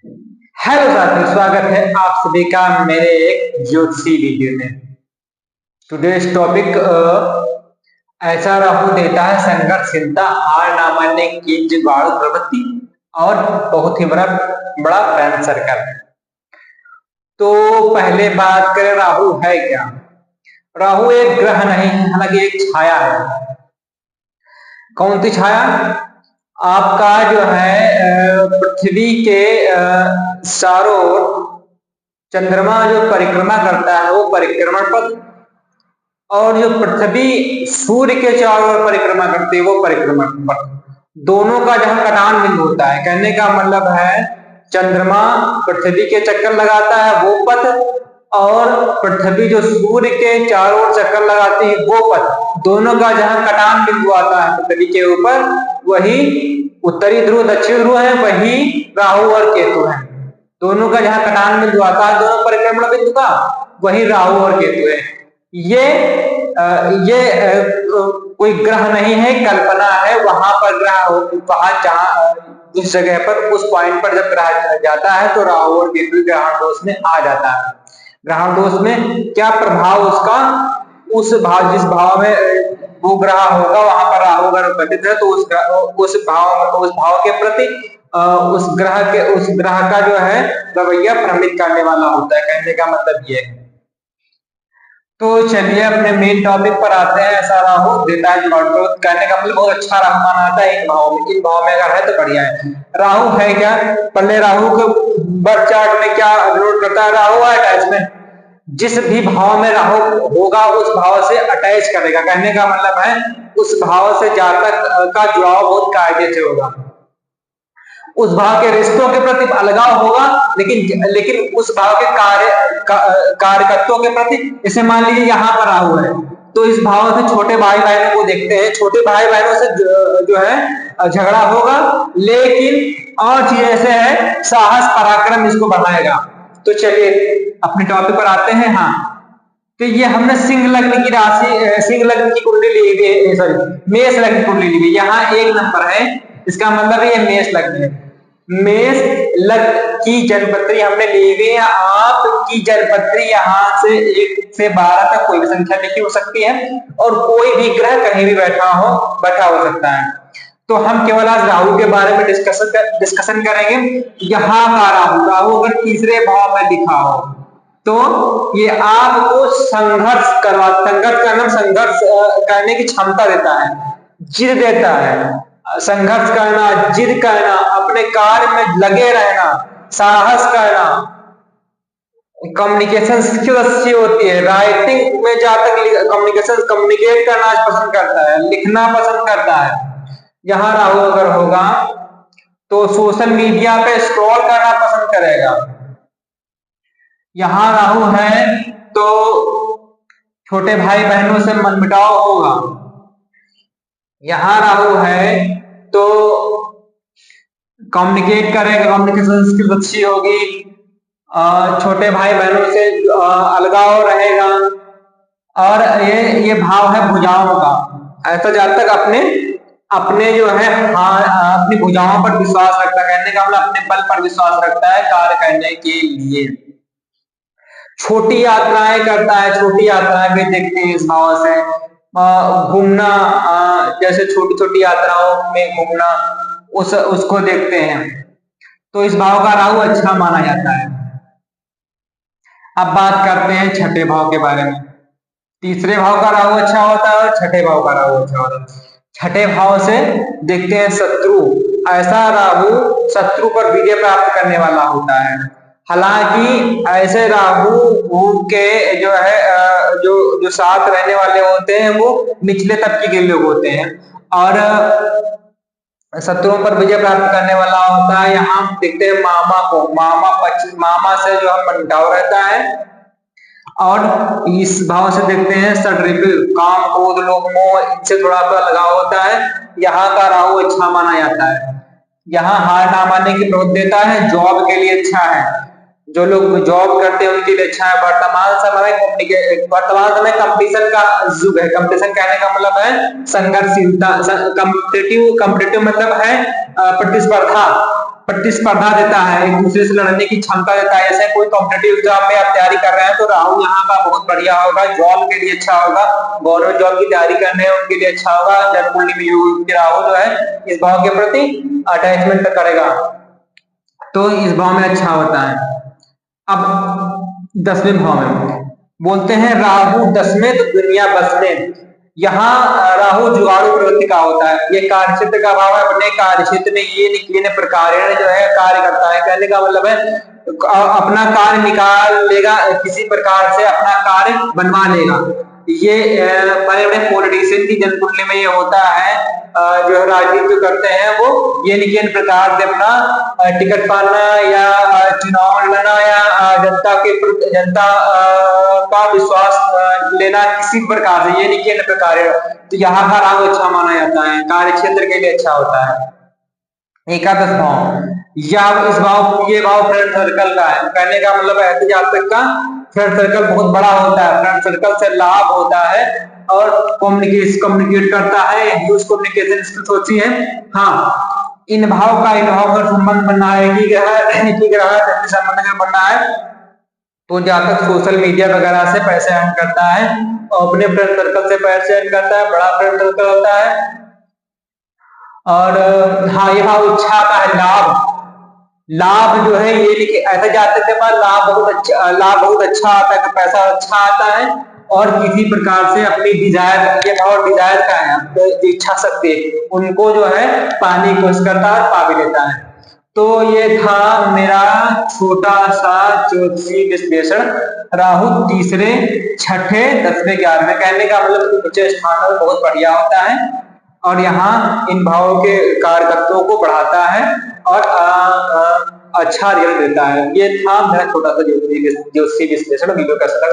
Hello साथियों, स्वागत है आप सभी का मेरे एक ज्योतिषी वीडियो में। टुडेस टॉपिक ऐसा राहु देता है संघर्षशीलता, हार ना मानने की जुगाड़ू प्रवृत्ति और बहुत ही बड़ा बड़ा फ्रेंड सर्कल। तो पहले बात करें राहु है क्या। राहु एक ग्रह नहीं है, हालांकि एक छाया है। कौन सी छाया? आपका जो है पृथ्वी के चारों ओर चंद्रमा जो परिक्रमा करता है वो परिक्रमण पथ, और जो पृथ्वी सूर्य के चारों ओर परिक्रमा करती है वो परिक्रमण पथ, दोनों का जहां कटान बिंदु होता है। कहने का मतलब है चंद्रमा पृथ्वी के चक्कर लगाता है वो पथ, और पृथ्वी जो सूर्य के चारों ओर चक्कर लगाती है वो पथ, दोनों का जहां कटान बिंदु आता है पृथ्वी के ऊपर, वही उत्तरी ध्रुव दक्षिण ध्रुव है, वही राहु और केतु है। दोनों का जहां कटान बिंदु आता है दोनों परिक्रमण बिंदु का, वही राहु और केतु है। ये कोई ग्रह नहीं है, कल्पना है। वहां पर ग्रह, वहां जहां जिस जगह पर उस पॉइंट पर जब ग्रह जाता है तो राहु और केतु ग्रहण दोष में आ जाता है। ग्रहण दोष में क्या प्रभाव उसका, उस भाव जिस भाव में वो ग्रह होगा वहां पर राहु अगर उपस्थित है तो उस भाव के प्रति उस ग्रह का जो है रवैया भ्रमित करने वाला होता है। कहने का मतलब ये है। तो चलिए अपने मेन टॉपिक पर आते हैं। ऐसा राहु देता है जुगाड़ प्रवृत्ति। कहने का मतलब बहुत अच्छा राहु माना जाता है इन भाव में। इन भाव में अगर है तो बढ़िया है। राहु है क्या? पहले राहु के बर्थ चार्ट में क्या डिनोट करता है? राहु है अटैचमेंट। जिस भी भाव में राहु होगा उस भाव से अटैच करेगा। कहने का मतलब है उस भाव से जातक का जुड़ाव बहुत कायदे से होगा। उस भाव के रिश्तों के प्रति अलगाव होगा, लेकिन उस भाव के कार्यकर्तों के प्रति, जैसे मान लीजिए यहाँ पर राहु है तो इस भाव से छोटे भाई बहनों को देखते हैं, छोटे भाई बहनों से जो है झगड़ा होगा, लेकिन और चीज ऐसे है साहस पराक्रम इसको बढ़ाएगा। तो चलिए अपने टॉपिक पर आते हैं। हाँ, तो ये हमने सिंह लग्न की राशि, सिंह लग्न की कुंडली ली हुई, सॉरी मेष लग्न की कुंडली ली हुई। यहाँ एक नंबर है, इसका मतलब ये मेष लग्न है। मेष लग्न की जन्मपत्री हमने ली हुई है। आपकी जन्मपत्री यहाँ से 1 से 12 तक कोई भी संख्या लिखी हो सकती है, और कोई भी ग्रह कहीं भी बैठा हो सकता है। तो हम केवल आज राहु के बारे में डिस्कशन करेंगे। यहाँ का राहु अगर तीसरे भाव में लिखा हो तो ये आपको संघर्ष करने की क्षमता देता है, जिद देता है। संघर्ष करना, जिद करना, अपने कार्य में लगे रहना, साहस करना, कम्युनिकेशन स्किल अच्छी होती है। राइटिंग में जहां तक कम्युनिकेट करना पसंद करता है, लिखना पसंद करता है। यहाँ राहु अगर होगा तो सोशल मीडिया पे स्क्रॉल करना पसंद करेगा। यहाँ राहु है तो छोटे भाई बहनों से मनमुटाव होगा। यहाँ राहु है तो कम्युनिकेट करेगा, कम्युनिकेशन स्किल्स अच्छी होगी, छोटे भाई बहनों से अलगाव रहेगा। और ये भाव है भुजाओं का। ऐसा जब तक अपने जो है अपनी भुजाओं पर विश्वास रखता है। कहने का मतलब अपने बल पर विश्वास रखता है कार्य करने के लिए। छोटी यात्राएं करता है, छोटी यात्राएं भी देखते हैं इस भाव से। घूमना, जैसे छोटी छोटी यात्राओं में घूमना, उसको देखते हैं। तो इस भाव का राहु अच्छा माना जाता है। अब बात करते हैं छठे भाव के बारे में। तीसरे भाव का राहु अच्छा होता है और छठे भाव का राहु अच्छा होता है। छठे भाव से देखते हैं शत्रु। ऐसा राहु शत्रु पर विजय प्राप्त करने वाला होता है। हालांकि ऐसे राहु के जो है जो साथ रहने वाले होते हैं वो निचले तबके के लोग होते हैं, और शत्रुओं पर विजय प्राप्त करने वाला होता है। यहाँ देखते हैं मामा को, मामा से जो है मनमुटाव रहता है। और इस भाव से देखते हैं षड्रिपुल, काम क्रोध लोभ मोह, इनसे थोड़ा सा लगाव होता है। यहाँ का राहु अच्छा माना जाता है। यहाँ हार ना मानने की प्रवृत्ति देता है, जॉब के लिए अच्छा है। जो लोग जॉब करते हैं उनके लिए अच्छा है। वर्तमान समय कंपटीशन का युग है। कंपटीशन कहने का मतलब है संघर्षशीलता। कम्पिटिटिव कम्पिटिटिव मतलब है प्रतिस्पर्धा। प्रतिस्पर्धा देता है, एक दूसरे से लड़ने की क्षमता देता है। जैसे कोई कॉम्पिटिटिव एग्जाम में आप तैयारी कर रहे हैं तो राहुल यहाँ का बहुत बढ़िया होगा, जॉब के लिए अच्छा होगा। गवर्नमेंट जॉब की तैयारी करने हैं उनके लिए अच्छा होगा। जन्मकुंडली में राहु जो है इस भाव के प्रति अटैचमेंट करेगा, तो इस भाव में अच्छा होता है। अब 10वें भाव में बोलते हैं राहु 10वें तो दुनिया बस में। यहाँ राहु जुगाड़ू प्रवृत्ति का होता है। ये कार्य क्षेत्र का भाव है। अपने कार्य क्षेत्र में ये निकीन प्रकार जो है कार्य करता है। कहने का मतलब है अपना कार्य निकाल लेगा, किसी प्रकार से अपना कार्य बनवा लेगा। ये बड़े बड़े पॉलिटिशियन की जन्मकुंडली में ये होता है। जो राजनीति करते हैं वो ये निकीन प्रकार से अपना टिकट पाना या चुनाव लड़ना या जनता का विश्वास लेना किसी प्रकार से, ये निकीन प्रकार है। तो यहाँ का राहु अच्छा माना जाता है, कार्य क्षेत्र के लिए अच्छा होता है। एकादश भाव, या इस भाव ये भाव फ्रेंड सर्कल का है। कहने का मतलब ऐसे जातक का फ्रेंड सर्कल बहुत बड़ा होता है, फ्रेंड सर्कल से लाभ होता है और कम्युनिकेट करता है, ह्यूज कम्युनिकेशन स्किल्स होती है। हाँ, इन भाव का संबंध बनना है, संबंध में बनना है तो जातक सोशल मीडिया वगैरह से पैसे अर्न करता है और अपने फ्रेंड सर्कल से पैसे अर्न करता है, बड़ा फ्रेंड सर्कल होता है। और हाँ, यहाँ इच्छा का है लाभ। लाभ जो है ये ऐसा जातक के पास लाभ बहुत अच्छा आता है, पैसा अच्छा आता है और किसी प्रकार से अपनी डिजायर, ये भाव डिजायर का है, तो इच्छा शक्ति उनको जो है पाने की कोशिश करता है और पा भी लेता है। तो ये था मेरा छोटा सा ज्योतिषी विश्लेषण राहु तीसरे, छठे, 10वें, 11वें। कहने का मतलब उच्च स्थान में बहुत बढ़िया होता है और यहाँ इन भावों के कारकत्वों को बढ़ाता है और अच्छा रिजल्ट देता है। ये था मेरा छोटा सा ज्योतिषी विश्लेषण। वीडियो कैसा लगा?